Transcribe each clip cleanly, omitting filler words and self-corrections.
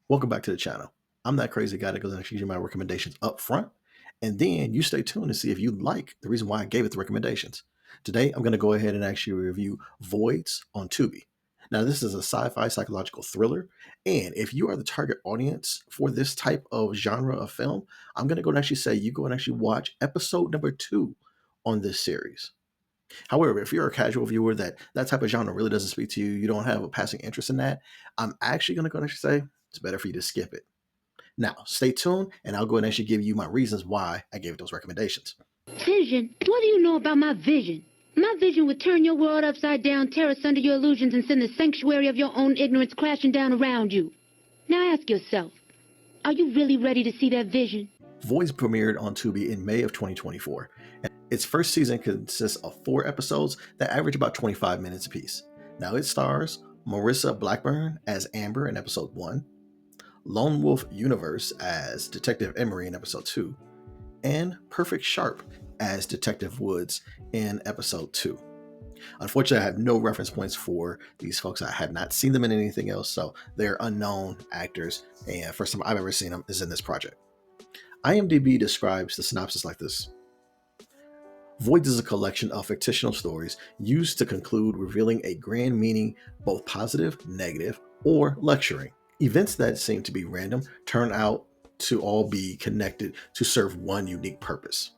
Welcome back to the channel. I'm that crazy guy that goes and actually gives you my recommendations up front, and then you stay tuned to see if you like the reason why I gave it the recommendations. Today, I'm going to go ahead and actually review Voids on Tubi. Now, this is a sci-fi psychological thriller, and if you are the target audience for this type of genre of film, I'm going to go and actually say you go and actually watch episode number 2 on this series. However, if you're a casual viewer that type of genre really doesn't speak to you, you don't have a passing interest in that, I'm actually going to go and actually say it's better for you to skip it. Now, stay tuned, and I'll go ahead and actually give you my reasons why I gave those recommendations. Vision? What do you know about my vision? My vision would turn your world upside down, tear us under your illusions, and send the sanctuary of your own ignorance crashing down around you. Now ask yourself, are you really ready to see that vision? Voice premiered on Tubi in May of 2024. And its first season consists of 4 episodes that average about 25 minutes apiece. Now, it stars Marissa Blackburn as Amber in episode 1, Lone Wolf Universe as Detective Emery in episode 2, and Perfect Sharp as Detective Woods in episode 2. Unfortunately, I have no reference points for these folks. I have not seen them in anything else, so they're unknown actors, and first time I've ever seen them is in this project. IMDb describes the synopsis like this. Voids is a collection of fictional stories used to conclude, revealing a grand meaning, both positive, negative, or lecturing. Events that seem to be random turn out to all be connected to serve one unique purpose.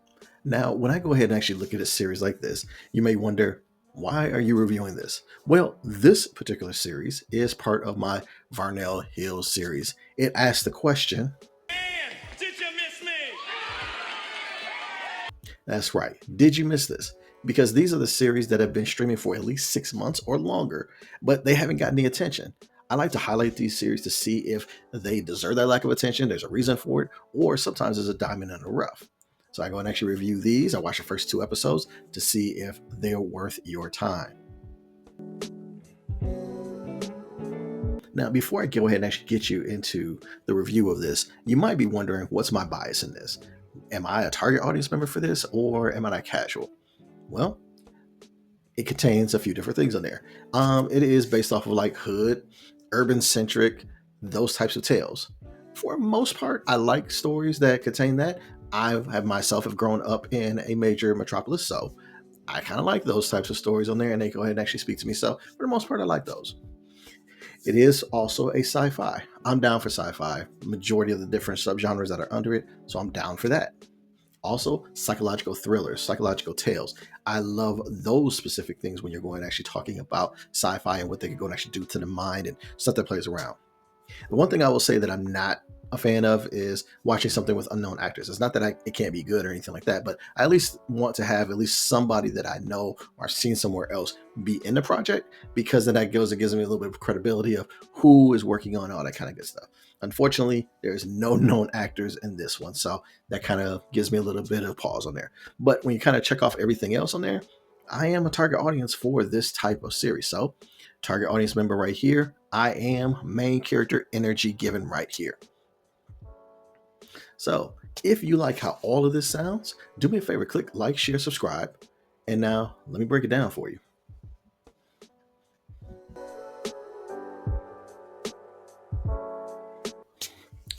Now, when I go ahead and actually look at a series like this, you may wonder, why are you reviewing this? Well, this particular series is part of my Varnell Hill series. It asks the question, Man, did you miss me? that's right, did you miss this? Because these are the series that have been streaming for at least 6 months or longer, but they haven't gotten the attention. I like to highlight these series to see if they deserve that lack of attention, there's a reason for it, or sometimes there's a diamond in the rough. So I go and actually review these. I watch the first 2 episodes to see if they're worth your time. Now, before I go ahead and actually get you into the review of this, you might be wondering, what's my bias in this? Am I a target audience member for this, or am I casual? Well, it contains a few different things on there. It is based off of like hood, urban centric, those types of tales. For most part, I like stories that contain that. I have myself have grown up in a major metropolis, so I kind of like those types of stories on there, and they go ahead and actually speak to me. So for the most part, I like those. It is also a sci-fi. I'm down for sci-fi. Majority of the different subgenres that are under it, so I'm down for that. Also, psychological thrillers, psychological tales. I love those specific things when you're going actually talking about sci-fi and what they can go and actually do to the mind and stuff that plays around. The one thing I will say that I'm not a fan of is watching something with unknown actors. It's not that it can't be good or anything like that, but I at least want to have at least somebody that I know or seen somewhere else be in the project, because then that gives me a little bit of credibility of who is working on all that kind of good stuff. Unfortunately, there's no known actors in this one, so that kind of gives me a little bit of pause on there. But when you kind of check off everything else on there, I am a target audience for this type of series. So, target audience member right here. I am main character energy given right here. So, if you like how all of this sounds, do me a favor, click like, share, subscribe. And now let me break it down for you.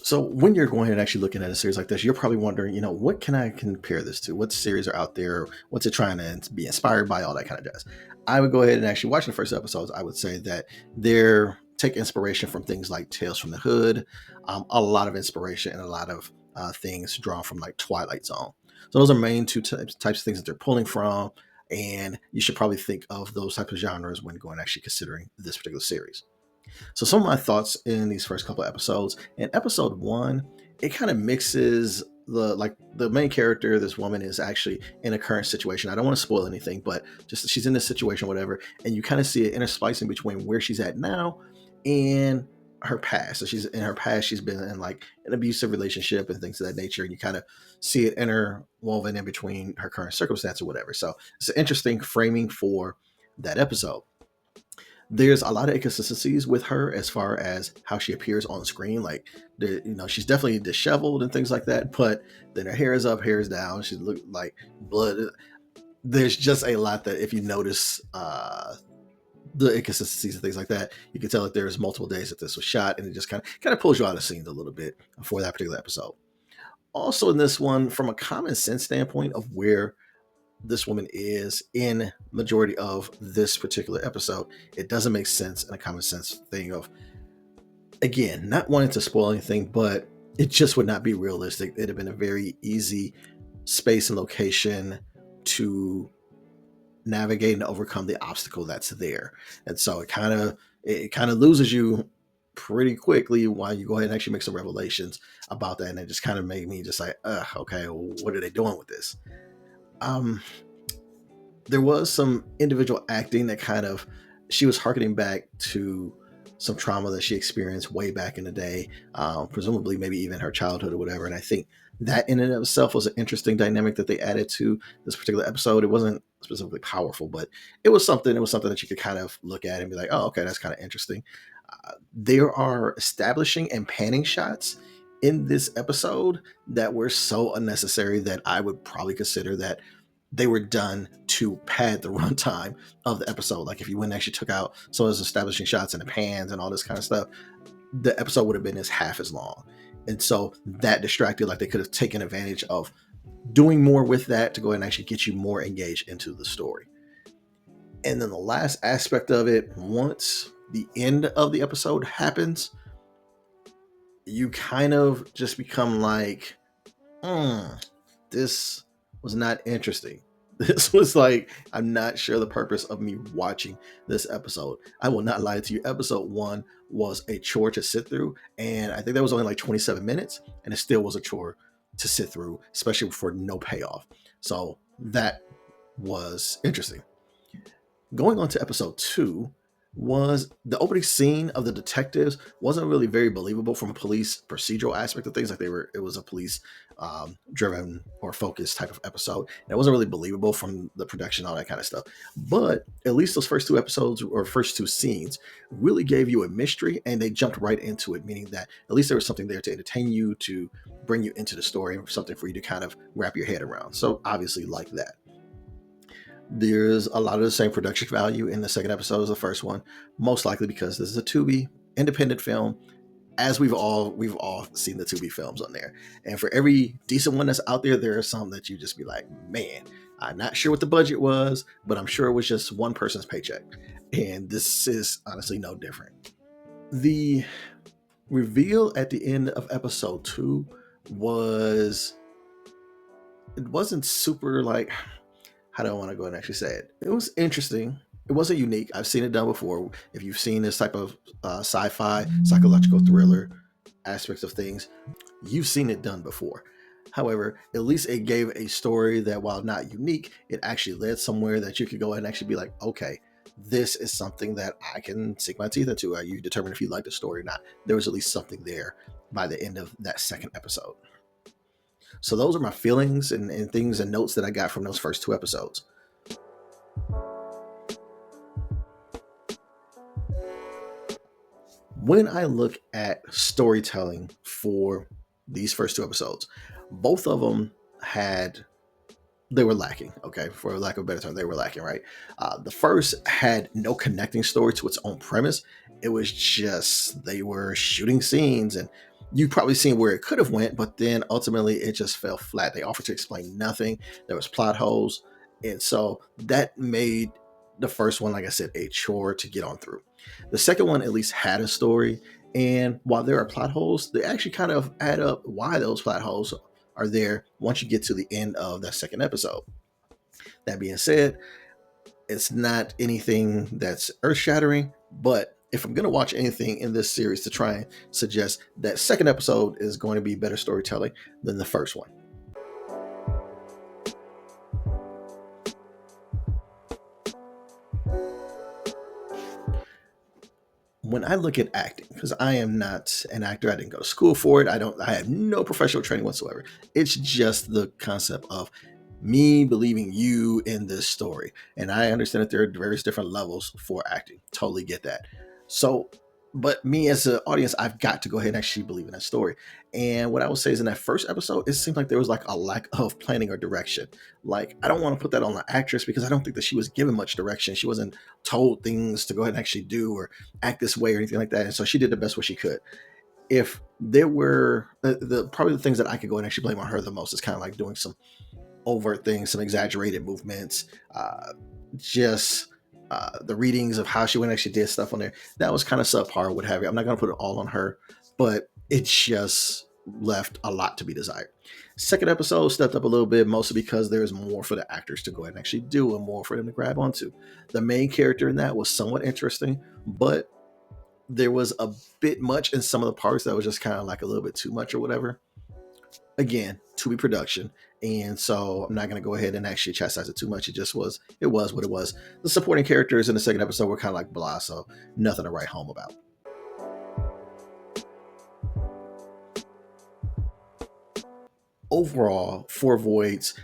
So when you're going and actually looking at a series like this, you're probably wondering, what can I compare this to? What series are out there? What's it trying to be inspired by? All that kind of jazz. I would go ahead and actually watch the first episodes. I would say that they're take inspiration from things like Tales from the Hood, a lot of inspiration and a lot of things drawn from like Twilight Zone. So those are main two types of things that they're pulling from. And you should probably think of those types of genres when going actually considering this particular series. So some of my thoughts in these first couple of episodes. In episode 1, it kind of mixes the main character, this woman, is actually in a current situation. I don't want to spoil anything, but just she's in this situation, whatever, and you kind of see it intersplicing between where she's at now and her past. So she's in her past, she's been in like an abusive relationship and things of that nature, and you kind of see it interwoven in between her current circumstance or whatever. So it's an interesting framing for that episode. There's a lot of inconsistencies with her as far as how she appears on screen. Like, she's definitely disheveled and things like that, but then her hair is up, hair is down. She looks like blood. There's just a lot that if you notice the inconsistencies and things like that. You can tell that there's multiple days that this was shot, and it just kind of pulls you out of scenes a little bit for that particular episode. Also in this one, from a common sense standpoint of where this woman is in majority of this particular episode, it doesn't make sense in a common sense thing of, again, not wanting to spoil anything, but it just would not be realistic. It'd have been a very easy space and location to navigate and overcome the obstacle that's there. And so it kind of loses you pretty quickly while you go ahead and actually make some revelations about that. And it just kind of made me just like, okay, what are they doing with this? There was some individual acting that she was harkening back to some trauma that she experienced way back in the day, presumably maybe even her childhood or whatever. And I think that in and of itself was an interesting dynamic that they added to this particular episode. It wasn't specifically powerful, but it was something that you could kind of look at and be like, oh, okay, that's kind of interesting. There are establishing and panning shots in this episode that were so unnecessary that I would probably consider that they were done to pad the runtime of the episode. Like if you went and actually took out some of those establishing shots and the pans and all this kind of stuff, the episode would have been half as long. And so that distracted, like they could have taken advantage of doing more with that to go ahead and actually get you more engaged into the story. And then the last aspect of it, once the end of the episode happens, you kind of just become like, this was not interesting. This was like, I'm not sure the purpose of me watching this episode. I will not lie to you. Episode 1 was a chore to sit through. And I think that was only like 27 minutes. And it still was a chore to sit through, especially for no payoff. So that was interesting. Going on to episode 2, was the opening scene of the detectives wasn't really very believable from a police procedural aspect of things. Like it was a police driven or focused type of episode. And it wasn't really believable from the production, all that kind of stuff. But at least those first 2 episodes or first 2 scenes really gave you a mystery, and they jumped right into it, meaning that at least there was something there to entertain you, to bring you into the story, something for you to kind of wrap your head around. So obviously like that. There's a lot of the same production value in the second episode as the first one, most likely because this is a Tubi independent film, as we've all seen the Tubi films on there. And for every decent one that's out there, there are some that you just be like, man, I'm not sure what the budget was, but I'm sure it was just one person's paycheck. And this is honestly no different. The reveal at the end of episode 2 wasn't super like, how do I want to go and actually say it? It was interesting. It wasn't unique. I've seen it done before. If you've seen this type of sci-fi, psychological thriller aspects of things, you've seen it done before. However, at least it gave a story that, while not unique, it actually led somewhere that you could go ahead and actually be like, okay, this is something that I can sink my teeth into. You determine if you like the story or not. There was at least something there by the end of that second episode. So those are my feelings and things and notes that I got from those first 2 episodes. When I look at storytelling for these first 2 episodes, both of them they were lacking. Okay, for lack of a better term, they were lacking, right? The first had no connecting story to its own premise. It was just, they were shooting scenes, and you've probably seen where it could have went, but then ultimately it just fell flat. They offered to explain nothing. There was plot holes. And so that made the first one, like I said, a chore to get on through. The second one at least had a story. And while there are plot holes, they actually kind of add up why those plot holes are there once you get to the end of that second episode. That being said, it's not anything that's earth-shattering, but if I'm going to watch anything in this series to try and suggest, that second episode is going to be better storytelling than the first one. When I look at acting, because I am not an actor, I didn't go to school for it. I have no professional training whatsoever. It's just the concept of me believing you in this story. And I understand that there are various different levels for acting. Totally get that. So But me as an audience, I've got to go ahead and actually believe in that story. And what I would say is in that first episode, it seemed like there was like a lack of planning or direction. Like, I don't want to put that on the actress because I don't think that she was given much direction. She wasn't told things to go ahead and actually do or act this way or anything like that. And so she did the best what she could. If there were probably the things that I could go and actually blame on her the most is kind of like doing some overt things, some exaggerated movements, just the readings of how she went and actually did stuff on there. That was kind of subpar, what have you. I'm not going to put it all on her, but it just left a lot to be desired. Second episode stepped up a little bit, mostly because there's more for the actors to go ahead and actually do and more for them to grab onto. The main character in that was somewhat interesting, but there was a bit much in some of the parts that was just kind of like a little bit too much or whatever. Again, Tubi production, and so I'm not going to go ahead and actually chastise it too much. It was what it was. The supporting characters in the second episode were kind of like blah, so nothing to write home about. Overall, for Voids,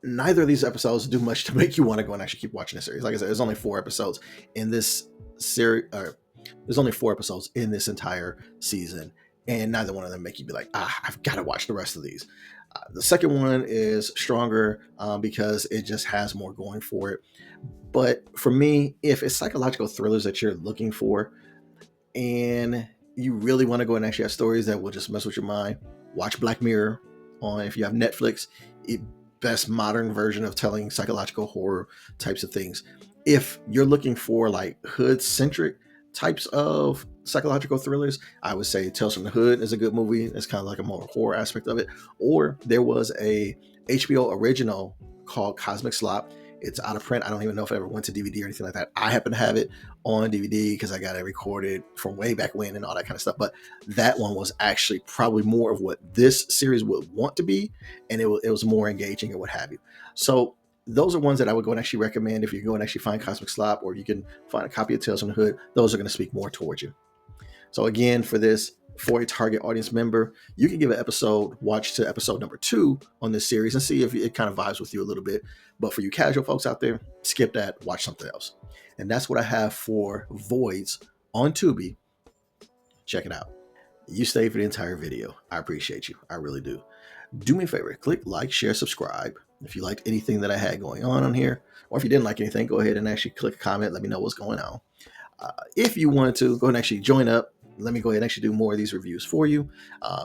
neither of these episodes do much to make you want to go and actually keep watching the series. Like I said, there's only 4 episodes in this series. There's only 4 episodes in this entire season, and neither one of them make you be like, I've got to watch the rest of these. The second one is stronger because it just has more going for it. But for me, if it's psychological thrillers that you're looking for and you really want to go and actually have stories that will just mess with your mind, watch Black Mirror on, if you have Netflix, best modern version of telling psychological horror types of things. If you're looking for like hood-centric types of psychological thrillers, I would say Tales from the Hood is a good movie. It's kind of like a more horror aspect of it. Or there was a HBO original called Cosmic Slop. It's out of print. I don't even know if it ever went to DVD or anything like that. I happen to have it on DVD because I got it recorded from way back when and all that kind of stuff. But that one was actually probably more of what this series would want to be. And it was more engaging and what have you. So those are ones that I would go and actually recommend if you go and actually find Cosmic Slop, or you can find a copy of Tales from the Hood. Those are going to speak more towards you. So again, for a target audience member, you can give an watch to episode number 2 on this series and see if it kind of vibes with you a little bit. But for you casual folks out there, skip that, watch something else. And that's what I have for Voids on Tubi. Check it out. You stayed for the entire video. I appreciate you. I really do. Do me a favor, click like, share, subscribe. If you liked anything that I had going on here, or if you didn't like anything, go ahead and actually click a comment. Let me know what's going on. If you wanted to, go ahead and actually join up. Let me go ahead and actually do more of these reviews for you.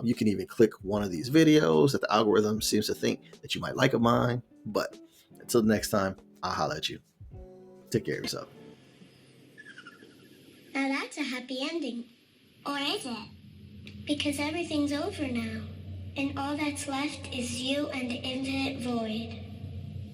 You can even click one of these videos that the algorithm seems to think that you might like of mine. But until next time, I'll holler at you. Take care of yourself. Now that's a happy ending. Or is it? Because everything's over now. And all that's left is you and the infinite void.